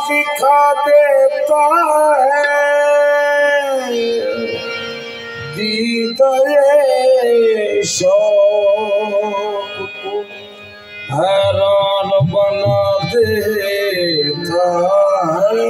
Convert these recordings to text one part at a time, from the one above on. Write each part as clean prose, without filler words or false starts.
दिखा देता है दीदारे शौक को हैरान बना देता है।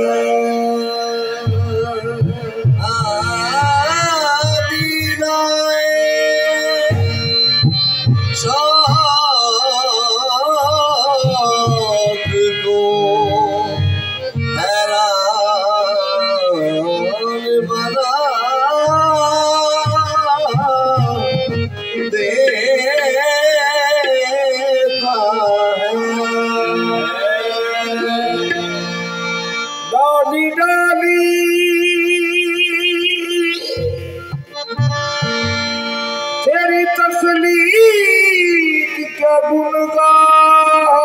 तेरी तस्लीक क्या गुण गाती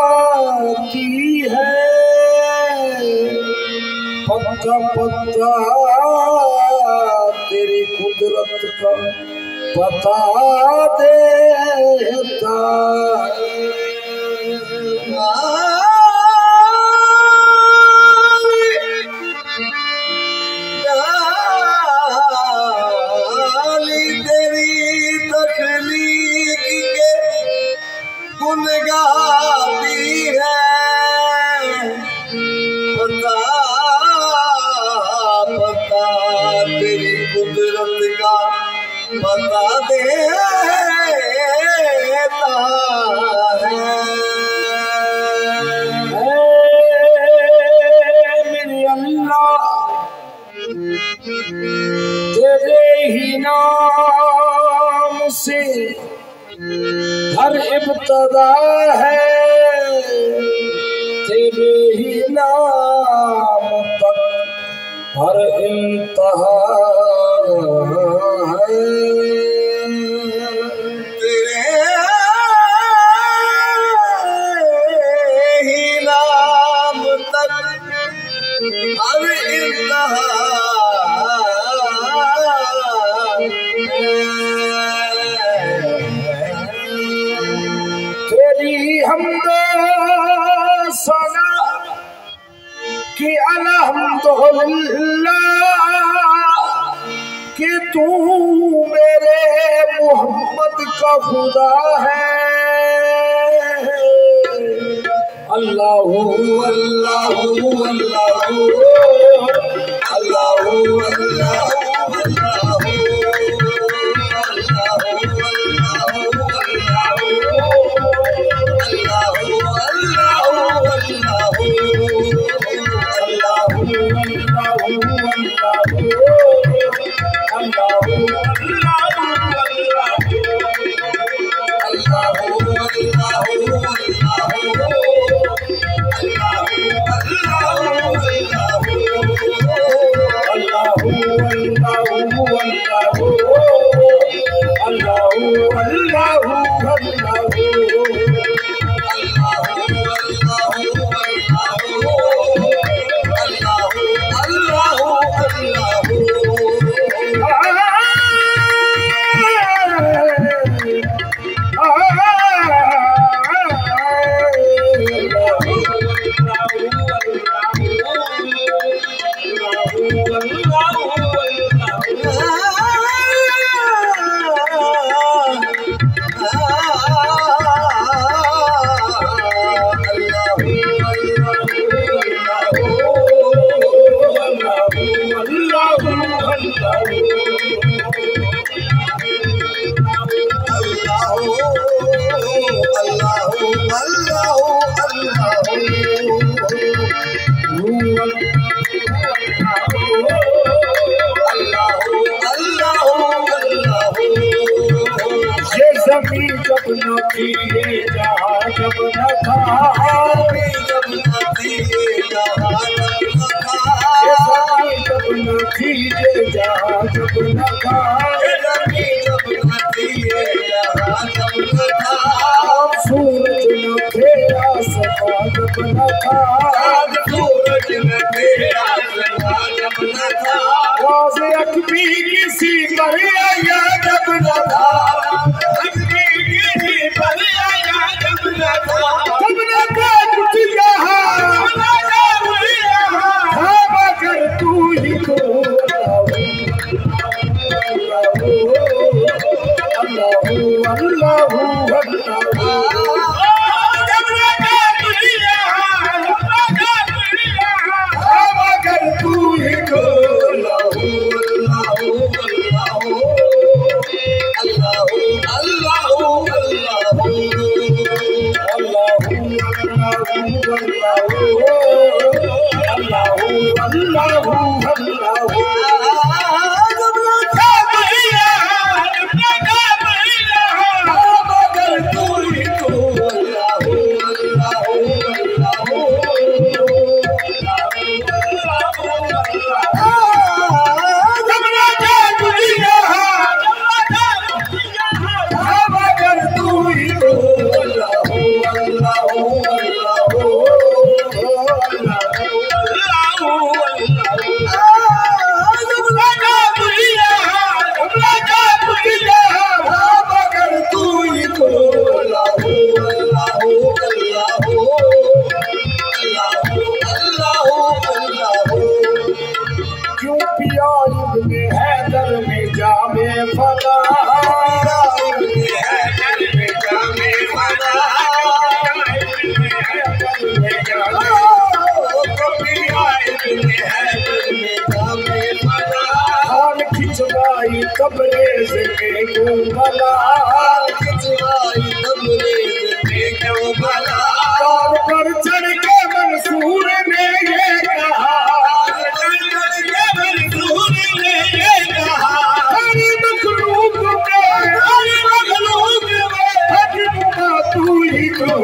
है, पत्ता पत्ता तेरी कुदरत का बता देता है। गुण गाती है, पता पता तेरी कुदरत का बता देता है। मेरे अल्लाह तेरे ही नाम से हर इब्तदा है, तेरे ही नाम तक हर इंतहा है। तेरे ही नाम तक हर इंतहा हमदो सना कि अल्हम्दुलिल्लाह कि तू मेरे मोहम्मद का खुदा है। अल्लाहू अल्लाहू अल्लाहू अल्लाहू अल्लाहू थी ये जहाँ जब न था, जब न थी ये जहाँ जब न था, जब न थी ये जहाँ जब न था, जब न थी ये जहाँ जब न था, सूरज न फेरा सका जब न था, सूरज न फेरा सका जब न था, वाज़े अकबी किसी पर आया जब न था, अकबी किसी पर आया जब न था, जब न था कुछ यहाँ, था मगर तू ही तो अल्लाह अल्लाह कब्रेज़ में क्यों भला, खिंचवाई कब्रेज़ में क्यों भला, कार पर चढ़ के मंसूर ने ये कहा, चढ़ के मंसूर ने ये कहा, हरी मखलूक में हजनुमा तू ही तो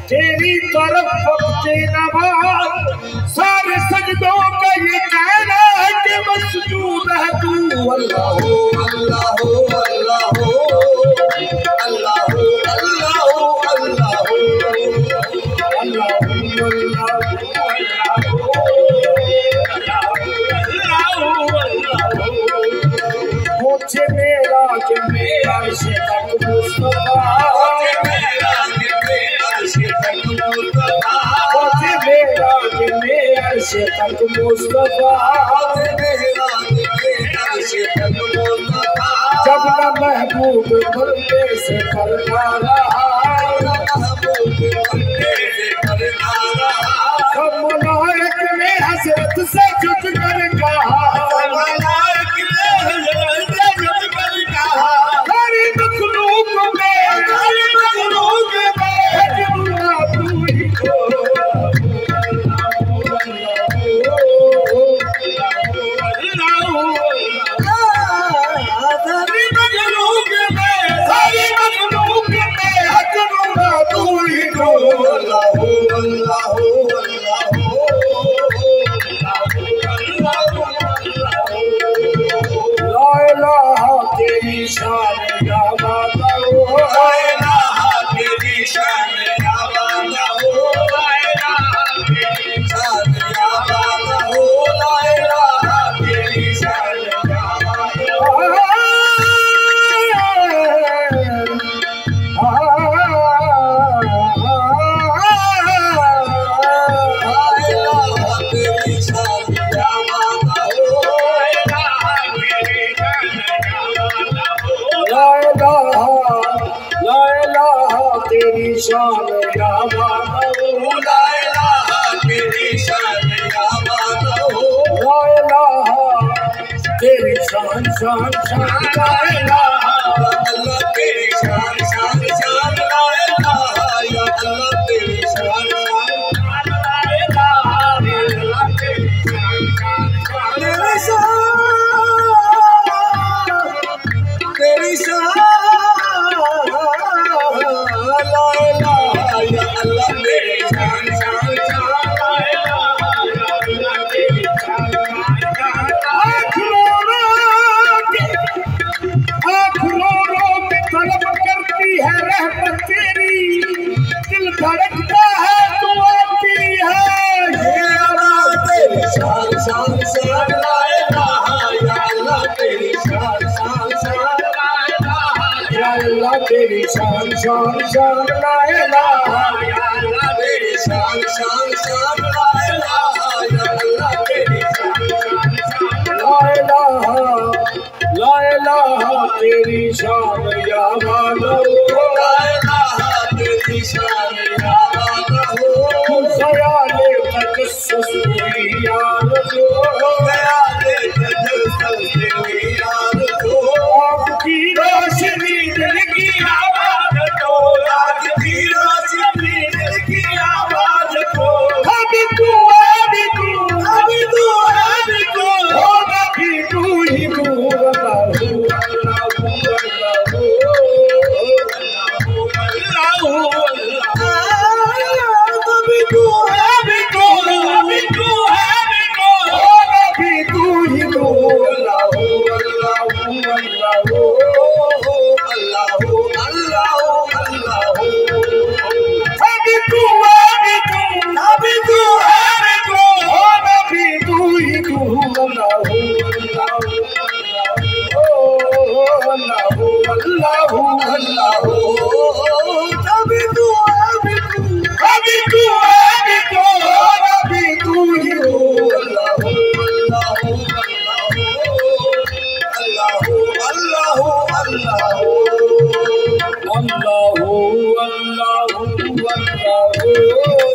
तेरी तरफ वक्ते नवाज, सारे सजदों का ये कहना है कि मसजूद है तू अल्लाह अल्लाह अल्लाह अल्लाह मुझे मेरा के मेरा से तक मुस्तफा, से तक मुस्तफा, जब न महबूब बंदे से करना रहा, सब मलाइक ने हज़रत से झुक कर कहा, हरी मखलूक में हजनुमा तू ही को शान या माधव ला इलाहा तेरी शान या माधव ला इलाहा तेरी शान शान शान ला इलाहा अल्लाह तेरी शान शान शान ला इलाहा या अल्लाह तेरी शान शान ला इलाहा अल्लाह तेरी शान शान तेरी शान तेरी शान ला इलाहा या अल्लाह तेरी शान शान शान ला इलाहा या अल्लाह तेरी शान शान तलब करती है रहमत तेरी दिल धड़कता है तू आती है ये अल्लाह तेरी शान शान शान ला इलाहा या अल्लाह तेरी शान शान शान ला इलाहा या अल्लाह तेरी शान शान शान ला इलाहा या अल्लाह तेरी शान शान शान ला इलाहा या अल्लाह तेरी शान शान शान ला इलाहा तेरी शान या माधव ला इलाहा तेरी शान या माधव ख्याले तजस्सुस हुई यार जो ख्याले तजस्सुस हुई यार जो आपकी रोशनी दिल की आवाज को आपकी रोशनी दिल की आवाज को अभी तू अभी तू अभी तू अभी तू होगा भी तू ही तू Allahu